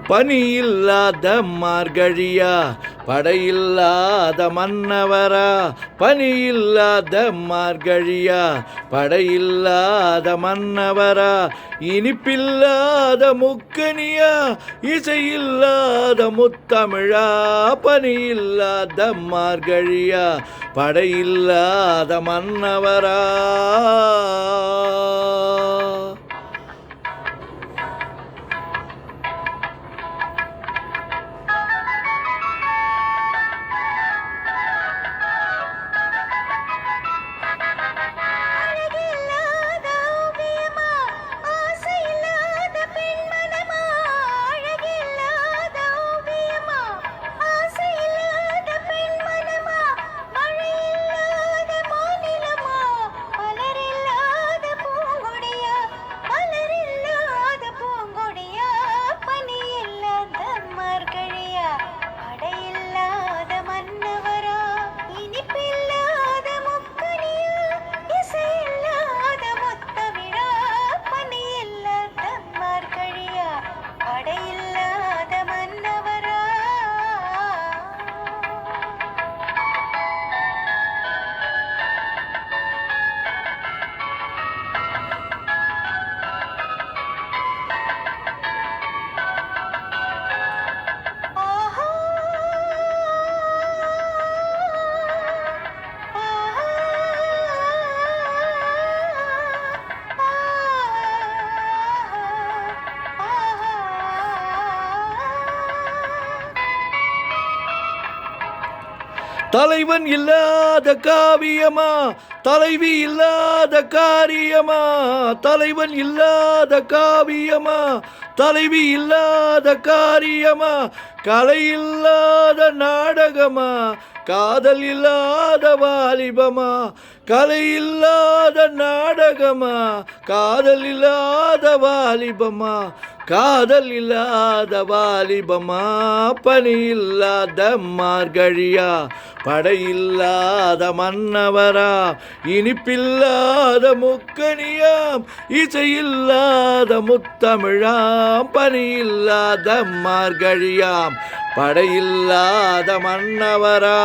பனியில்லாத மார்கழியா படையில்லாத மன்னவரா பனியில்லாத மார்கழியா படையில்லாத மன்னவரா இனிப்பில்லாத முக்கனியா இசையில்லாத முத்தமிழா பனியில்லாத மார்கழியா படையில்லாத மன்னவரா தலைவன் இல்லாத காவியமா தலைவி இல்லாத காரியமா தலைவன் இல்லாத காவியமா தலைவி இல்லாத காரியமா கலை இல்லாத நாடகமா காதல் இல்லாத வாலிபமா கலை இல்லாத நாடகமா காதல் இல்லாத வாலிபமா காதல் இல்லாத வாலிபமா பனி இல்லாத மார்கழியா படையில்லாத மன்னவரா இனிப்பில்லாத முக்கனியாம் இசையில்லாத முத்தமிழாம் பனி இல்லாத மார்கழியாம் படையில்லாத மன்னவரா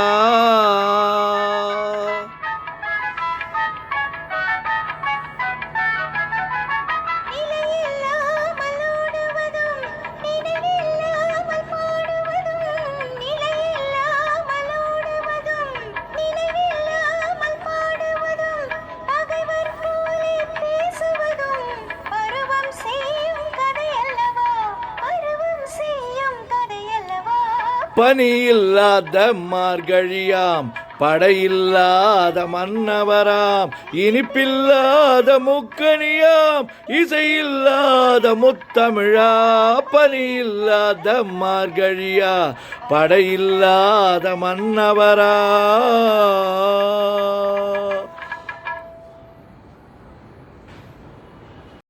பனியில்லாத மார்கழியாம் படையில்லாத மன்னவராம் இனிப்பில்லாத முக்கனியாம் இசையில்லாத முத்தமிழா பனியில்லாத மார்கழியா படையில்லாத மன்னவரா